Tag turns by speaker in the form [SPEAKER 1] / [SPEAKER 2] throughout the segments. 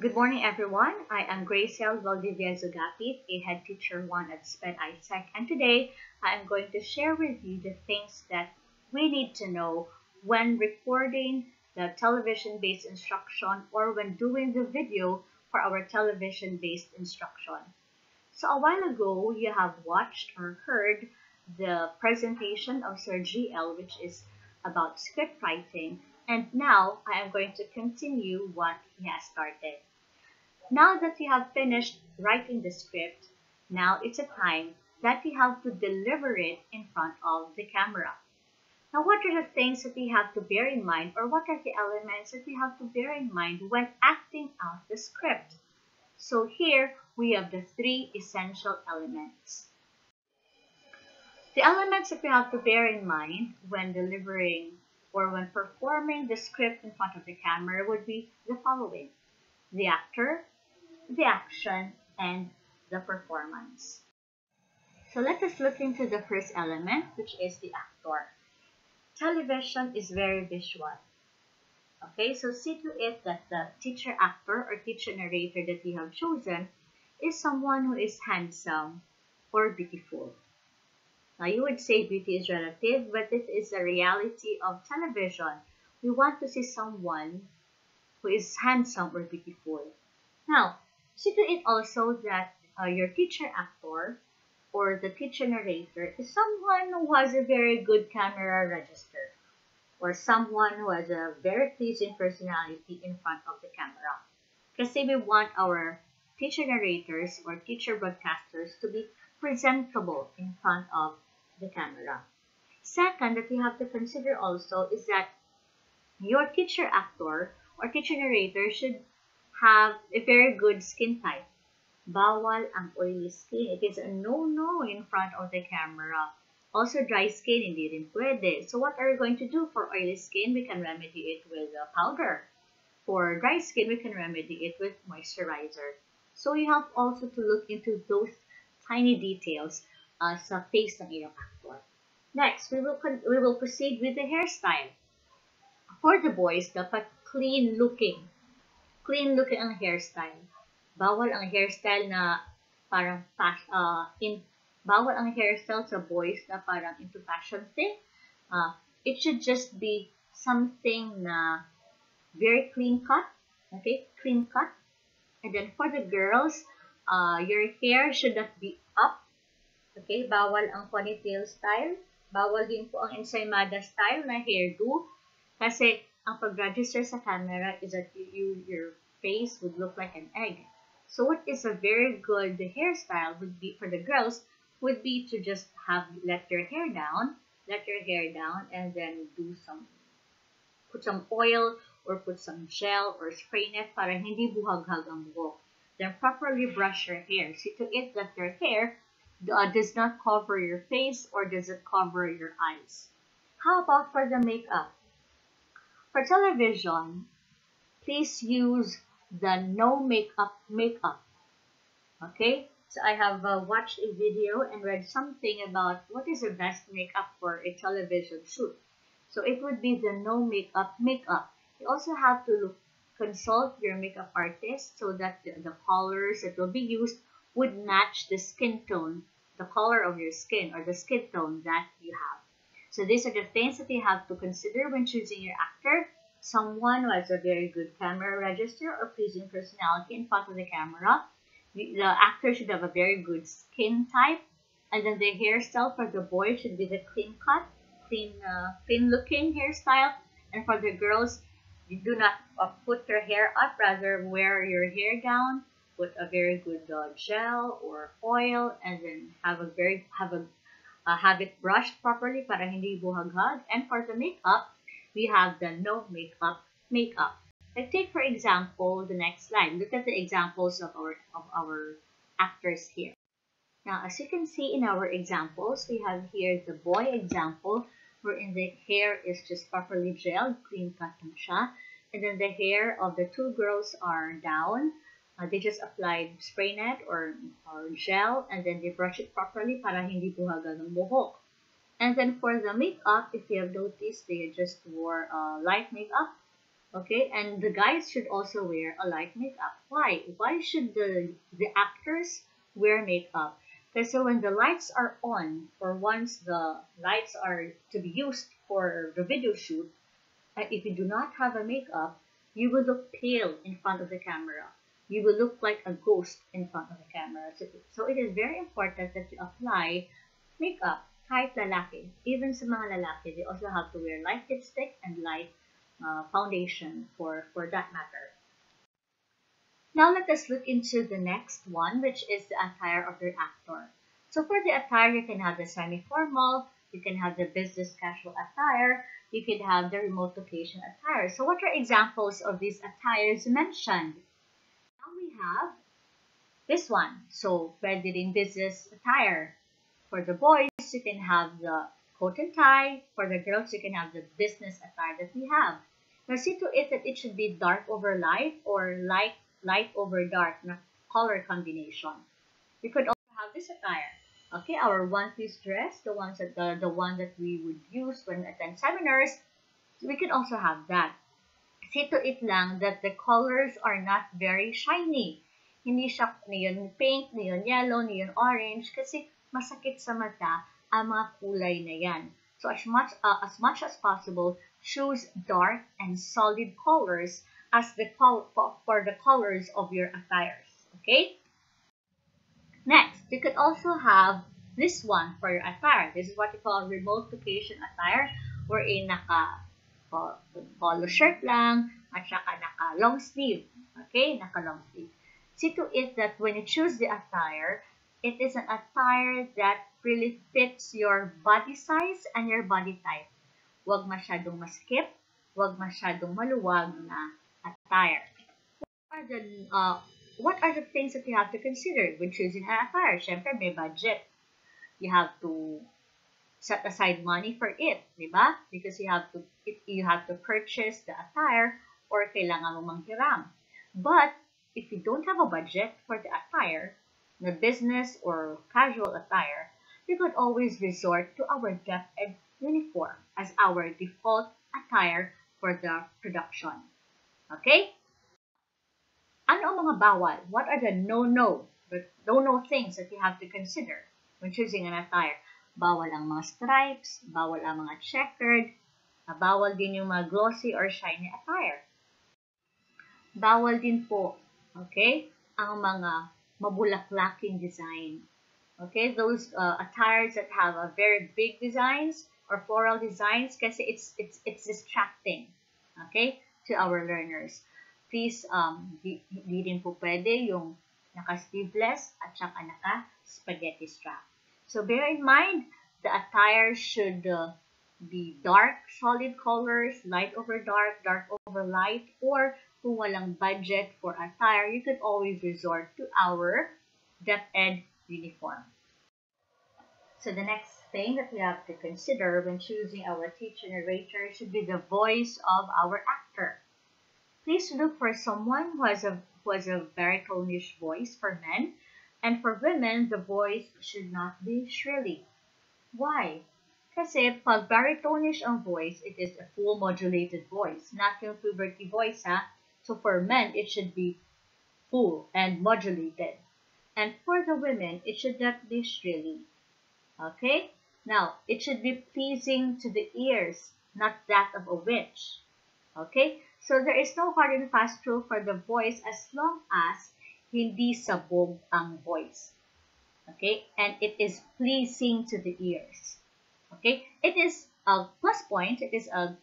[SPEAKER 1] Good morning, everyone. I am Gracelle Gapit, a head teacher 1 at SPED-ISEC, and today I am going to share with you the things that we need to know when recording the television-based instruction or when doing the video for our television-based instruction. So a while ago, you have watched or heard the presentation of Sir GL, which is about script writing, and now I am going to continue what he has started. Now that you have finished writing the script, now it's a time that you have to deliver it in front of the camera. Now, what are the things that we have to bear in mind, or what are the elements that we have to bear in mind when acting out the script? So here we have the 3 essential elements. The elements that we have to bear in mind when delivering or when performing the script in front of the camera would be the following: the actor, the action, and the performance. So let us look into the first element, which is the actor. Television is very visual. Okay, so see to it that the teacher actor or teacher narrator that you have chosen is someone who is handsome or beautiful. Now you would say beauty is relative, but this is the reality of television. We want to see someone who is handsome or beautiful. Now, see to it also that your teacher actor or the teacher narrator is someone who has a very good camera register or someone who has a very pleasing personality in front of the camera. Kasi we want our teacher narrators or teacher broadcasters to be presentable in front of the camera. Second, that you have to consider also is that your teacher actor or teacher narrator should have a very good skin type. Bawal ang oily skin. It is a no-no in front of the camera. Also, dry skin, hindi rin pwede. So what are we going to do for oily skin? We can remedy it with a powder. For dry skin, we can remedy it with moisturizer. So you have also to look into those tiny details sa face ng iyong actor. Next, we will proceed with the hairstyle. For the boys, dapat clean looking ang hairstyle. Bawal ang hairstyle na parang bawal ang hairstyle sa boys na parang into fashion thing. It should just be something na very clean cut. Okay, clean cut. And then for the girls, your hair should not be up. Okay, bawal ang ponytail style. Bawal din po ang ensaymada style na hairdo. Kasi ang pag-register sa camera is that your face would look like an egg. So what is a very good hairstyle would be for the girls would be to just let your hair down, and then put some oil or put some gel or spray net para hindi buhaghag ang buhok. Then properly brush your hair. See to it that your hair does not cover your face or does it cover your eyes. How about for the makeup? For television, please use the no makeup. Okay, so I have watched a video and read something about what is the best makeup for a television shoot. So it would be the no makeup. You also have to consult your makeup artist so that the colors that will be used would match the skin tone, the color of your skin or the skin tone that you have. So these are the things that you have to consider when choosing your actor. Someone who has a very good camera register or pleasing personality in front of the camera. The actor should have a very good skin type. And then the hairstyle for the boy should be the clean cut, clean looking hairstyle. And for the girls, you do not put your hair up, rather wear your hair down. Put a very good gel or oil, and then have it brushed properly para hindi buhaghag. And for the makeup, we have the no makeup. Like take for example the next slide. Look at the examples of our actors here. Now, as you can see in our examples, we have here the boy example, wherein the hair is just properly gelled, clean cut na siya. And then the hair of the 2 girls are down. They just applied spray net or gel, and then they brush it properly para hindi buhaghag ng buhok. And then for the makeup, if you have noticed, they just wore light makeup. Okay, and the guys should also wear a light makeup. Why? Why should the actors wear makeup? Because so when the lights are on, or once the lights are to be used for the video shoot, if you do not have a makeup, you will look pale in front of the camera. You will look like a ghost in front of the camera. So it is very important that you apply makeup. Kahit lalaki, even sa mga lalaki, they also have to wear light lipstick and light foundation for that matter. Now let us look into the next one, which is the attire of your actor. So for the attire, you can have the semi-formal, you can have the business casual attire, you can have the remote location attire. So what are examples of these attires mentioned? Now we have this one. So pwede rin business attire. For the boys, you can have the coat and tie. For the girls, you can have the business attire that we have. Now see to it that it should be dark over light or light over dark na color combination. We could also have this attire. Okay, our one-piece dress, the one that we would use when we attend seminars, we could also have that. See to it lang that the colors are not very shiny. Hindi siya neon pink, neon yellow, neon orange kasi masakit sa mata ang mga kulay na yan. So as much as possible, choose dark and solid colors as for the colors of your attires. Okay? Next, you could also have this one for your attire. This is what you call remote location attire, wherein naka polo shirt lang at saka naka long sleeve. Okay? Naka long sleeve. See to it that when you choose the attire, it is an attire that really fits your body size and your body type. Huwag masyadong maskip, huwag masyadong maluwag na attire. What are the things that you have to consider when choosing an attire? Syempre, may budget. You have to set aside money for it, di ba? Because you have to purchase the attire or kailangan mo manghiram. But if you don't have a budget for the attire, the business or casual attire, you could always resort to our DepEd uniform as our default attire for the production. Okay? Ano ang mga bawal? What are the no-no things that you have to consider when choosing an attire? Bawal ang mga stripes, bawal ang mga checkered, bawal din yung mga glossy or shiny attire. Bawal din po, okay, ang mga mabulaklaking design. Okay, those attires that have a very big designs or floral designs kasi it's distracting, okay, to our learners. Please, di rin po pwede yung naka-sleeveless at saka naka-spaghetti strap. So bear in mind, the attire should be dark, solid colors, light over dark, dark over light, or kung walang budget for attire, you could always resort to our DepEd uniform. So the next thing that we have to consider when choosing our teacher narrator should be the voice of our actor. Please look for someone who has a baritone-ish voice for men, and for women, the voice should not be shrilly. Why? Kasi pag baritone-ish ang voice, it is a full modulated voice, not yung puberty voice, ha? So for men, it should be full and modulated. And for the women, it should not be shrilly. Okay? Now, it should be pleasing to the ears, not that of a witch. Okay? So there is no hard and fast rule for the voice as long as hindi sabog ang voice. Okay? And it is pleasing to the ears. Okay? It is a plus point. It is a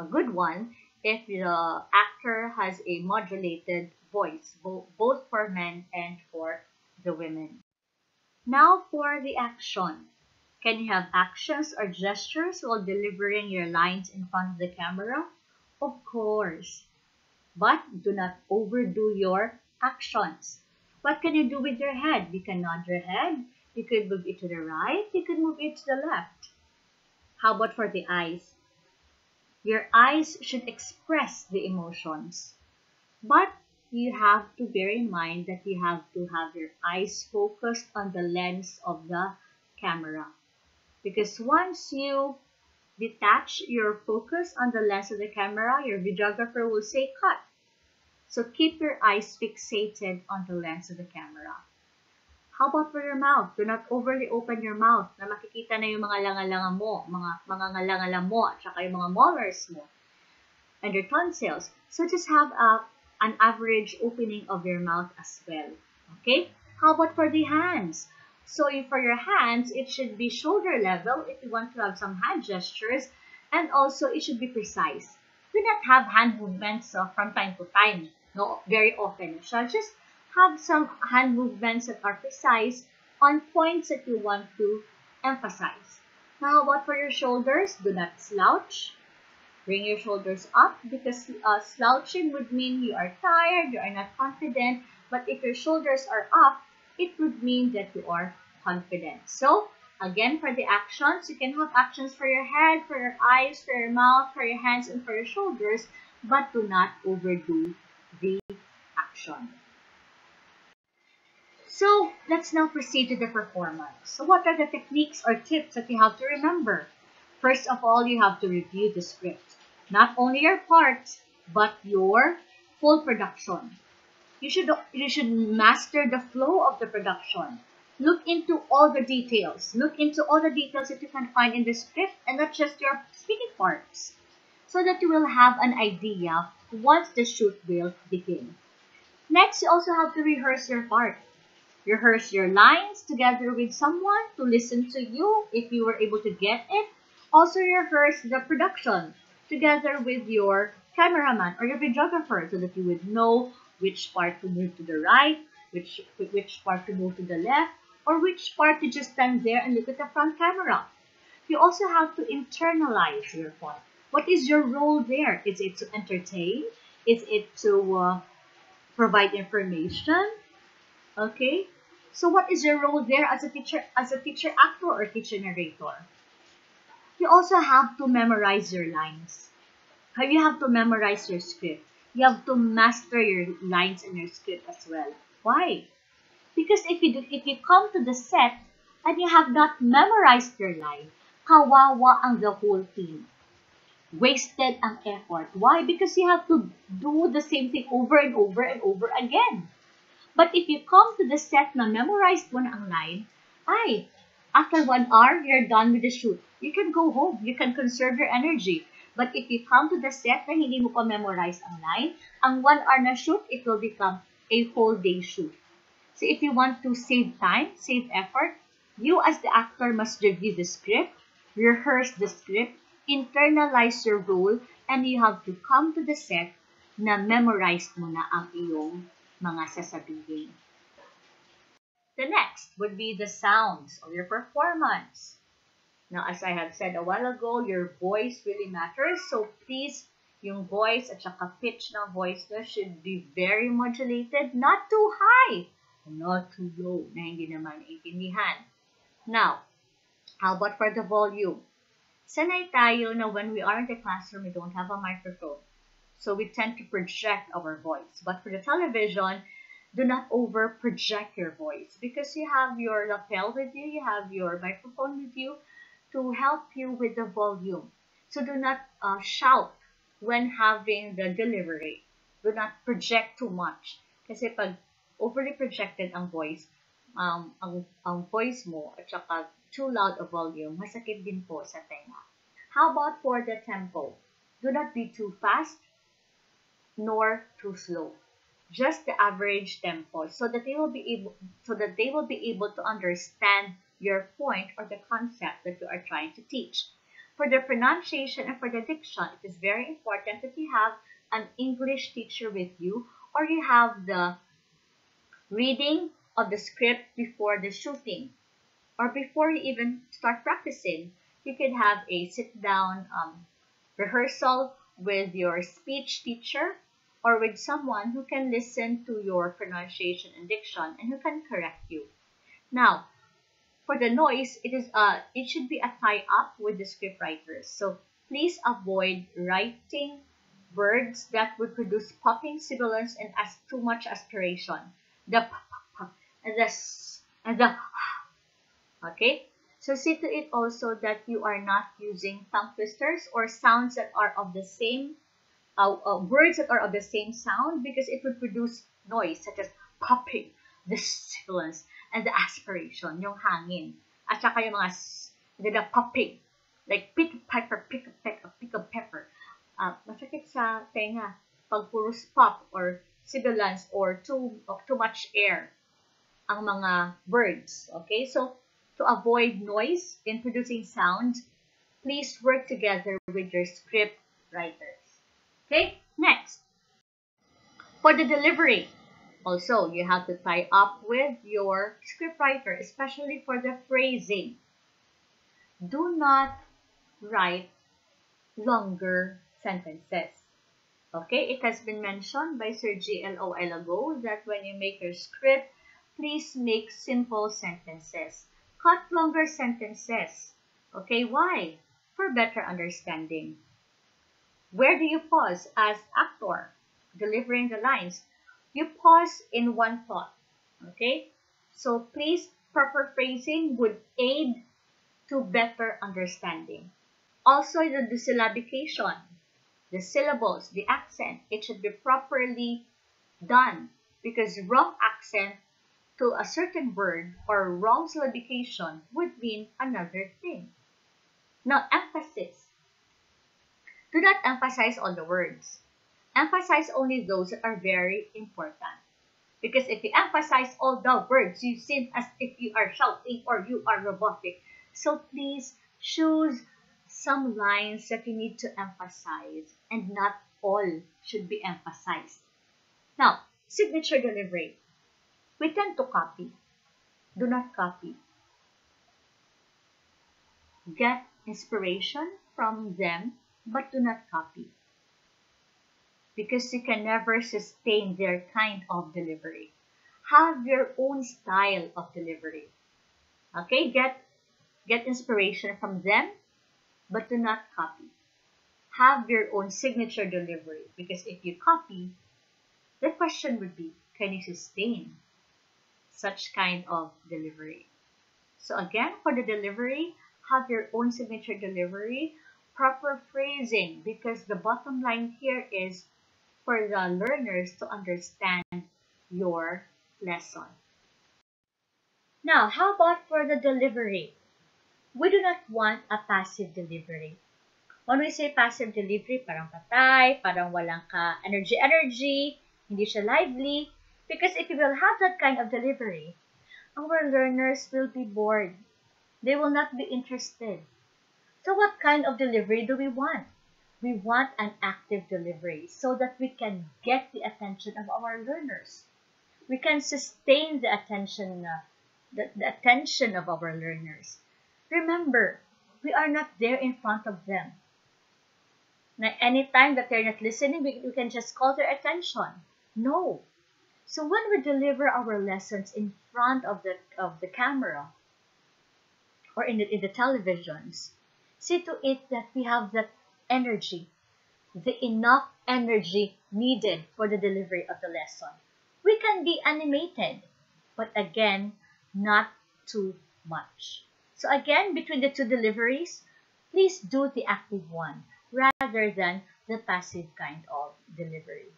[SPEAKER 1] good one if the actor has a modulated voice, both for men and for the women. Now for the action. Can you have actions or gestures while delivering your lines in front of the camera? Of course. But do not overdo your actions. What can you do with your head? You can nod your head. You could move it to the right. You could move it to the left. How about for the eyes? Your eyes should express the emotions. But you have to bear in mind that you have to have your eyes focused on the lens of the camera. Because once you detach your focus on the lens of the camera, your videographer will say cut. So keep your eyes fixated on the lens of the camera. How about for your mouth? Do not overly open your mouth na makikita na yung mga langa-langa mo, mga ngala-ngala mo, at saka yung mga molars mo, and your tonsils. So just have an average opening of your mouth as well. Okay? How about for the hands? So for your hands, it should be shoulder level if you want to have some hand gestures, and also it should be precise. Do not have hand movements from time to time, no, very often. So just have some hand movements that are precise on points that you want to emphasize. Now, how about for your shoulders? Do not slouch. Bring your shoulders up, because slouching would mean you are tired, you are not confident. But if your shoulders are up, it would mean that you are confident. So, again, for the actions, you can have actions for your head, for your eyes, for your mouth, for your hands, and for your shoulders, but do not overdo the action. So, let's now proceed to the performance. So, what are the techniques or tips that you have to remember? First of all, you have to review the script. Not only your parts, but your full production. You should master the flow of the production. Look into all the details. Look into all the details that you can find in the script, and not just your speaking parts, so that you will have an idea once the shoot will begin. Next, you also have to rehearse your part. Rehearse your lines together with someone to listen to you if you were able to get it. Also rehearse the production together with your cameraman or your videographer, so that you would know which part to move to the right, which part to move to the left, or which part to just stand there and look at the front camera. You also have to internalize your part. What is your role there? Is it to entertain? Is it to provide information? Okay, so what is your role there as a teacher actor or teacher narrator? You also have to memorize your lines. You have to memorize your script. You have to master your lines and your script as well. Why? Because if you come to the set and you have not memorized your line, kawawa ang the whole team. Wasted ang effort. Why? Because you have to do the same thing over and over and over again. But if you come to the set na memorized mo na ang line, after 1 hour, you're done with the shoot. You can go home. You can conserve your energy. But if you come to the set na hindi mo pa memorize ang line, ang 1 hour na shoot, it will become a whole day shoot. So if you want to save time, save effort, you as the actor must review the script, rehearse the script, internalize your role, and you have to come to the set na memorized mo na ang iyong mga sasabihin. The next would be the sounds of your performance. Now, as I have said a while ago, your voice really matters. So please, yung voice at saka pitch ng voice na should be very modulated, not too high, not too low, na hindi naman intindihan. Now, how about for the volume? Sanay tayo na when we are in the classroom, we don't have a microphone. So we tend to project our voice. But for the television, do not over-project your voice, because you have your lapel with you, you have your microphone with you to help you with the volume. So do not shout when having the delivery. Do not project too much. Kasi pag overly projected ang voice, ang voice mo at saka too loud a volume, masakit din po sa tenga. How about for the tempo? Do not be too fast nor too slow. Just the average tempo, so that they will be able to understand your point or the concept that you are trying to teach. For the pronunciation and for the diction, it is very important that you have an English teacher with you, or you have the reading of the script before the shooting, or before you even start practicing. You could have a sit-down rehearsal with your speech teacher, or with someone who can listen to your pronunciation and diction and who can correct you. Now, for the noise, it should be a tie-up with the script writers. So please avoid writing words that would produce popping sibilants and too much aspiration. The p and the s and the okay. So see to it also that you are not using tongue twisters or sounds that are of the same, words that are of the same sound, because it would produce noise such as popping, the sibilance, and the aspiration, yung hangin. At saka yung mga the popping, like pick of pepper, pick of pepper, pick of pepper. Masakit sa tenga pag puros pop or sibilance or too much air ang mga words. Okay, so to avoid noise in producing sound, please work together with your script writers. Okay, next. For the delivery, also, you have to tie up with your scriptwriter, especially for the phrasing. Do not write longer sentences. Okay, it has been mentioned by Sir G.L. a while ago that when you make your script, please make simple sentences. Cut longer sentences. Okay, why? For better understanding. Where do you pause as actor delivering the lines? You pause in one thought. Okay, so please, proper phrasing would aid to better understanding. Also, the syllabication, the syllables, the accent, it should be properly done, because wrong accent to a certain word or wrong syllabication would mean another thing. Now, emphasis. Do not emphasize all the words. Emphasize only those that are very important. Because if you emphasize all the words, you seem as if you are shouting or you are robotic. So please choose some lines that you need to emphasize, and not all should be emphasized. Now, signature delivery. We tend to copy. Do not copy. Get inspiration from them, but do not copy. Because you can never sustain their kind of delivery. Have your own style of delivery. Okay, get inspiration from them, but do not copy. Have your own signature delivery, because if you copy, the question would be, can you sustain such kind of delivery? So again, for the delivery, have your own signature delivery, proper phrasing, because the bottom line here is for the learners to understand your lesson. Now, how about for the delivery? We do not want a passive delivery. When we say passive delivery, parang patay, parang walang ka-energy, hindi siya lively. Because if you will have that kind of delivery, our learners will be bored. They will not be interested. So what kind of delivery do we want? We want an active delivery so that we can get the attention of our learners. We can sustain the attention of our learners. Remember, we are not there in front of them. Now, anytime that they're not listening, we can just call their attention. No. So when we deliver our lessons in front of the camera or in the televisions, see to it that we have that energy, the enough energy needed for the delivery of the lesson. We can be animated, but again, not too much. So again, between the two deliveries, please do the active one rather than the passive kind of delivery.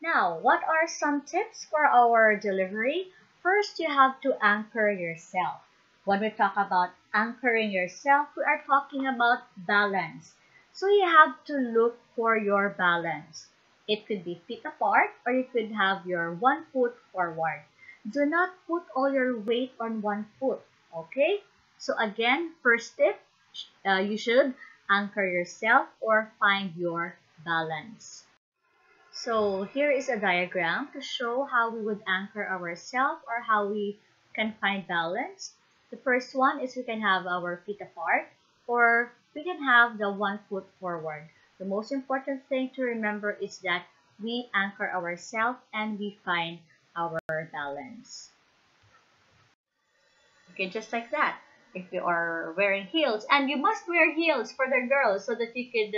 [SPEAKER 1] Now, what are some tips for our delivery? First, you have to anchor yourself. When we talk about anchoring yourself, we are talking about balance. So you have to look for your balance. It could be feet apart, or you could have your one foot forward. Do not put all your weight on one foot, okay? So again, first tip, you should anchor yourself or find your balance. So here is a diagram to show how we would anchor ourselves or how we can find balance. The first one is we can have our feet apart, or we can have the one foot forward. The most important thing to remember is that we anchor ourselves and we find our balance. Okay, just like that. If you are wearing heels, and you must wear heels for the girls so that you could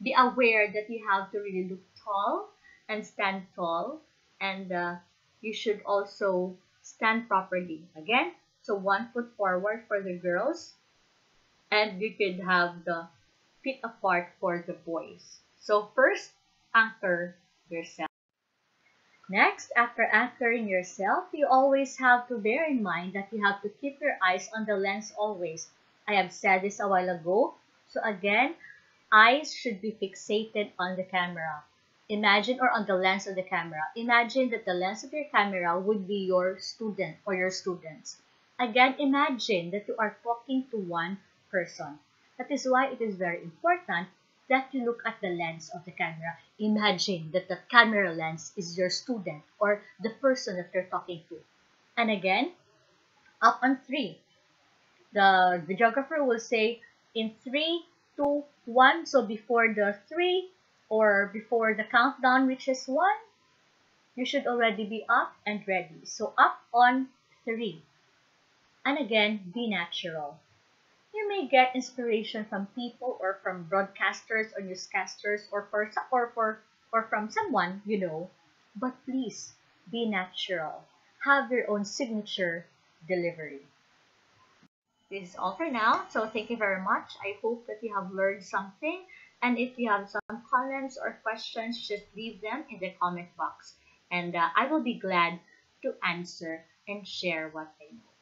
[SPEAKER 1] be aware that you have to really look tall and stand tall, and you should also stand properly. Again, so 1 foot forward for the girls, and you could have the feet apart for the boys. So first, anchor yourself. Next, after anchoring yourself, you always have to bear in mind that you have to keep your eyes on the lens always. I have said this a while ago. So again, eyes should be fixated on the camera. Imagine, or on the lens of the camera. Imagine that the lens of your camera would be your student or your students. Again, imagine that you are talking to one person. That is why it is very important that you look at the lens of the camera. Imagine that the camera lens is your student or the person that you're talking to. And again, up on 3. The videographer will say in 3, 2, 1. So before the 3 or before the countdown reaches 1, you should already be up and ready. So up on 3. And again, be natural. You may get inspiration from people or from broadcasters or newscasters or from someone you know, but please be natural. Have your own signature delivery. This is all for now. So thank you very much. I hope that you have learned something. And if you have some comments or questions, just leave them in the comment box. And I will be glad to answer and share what I know.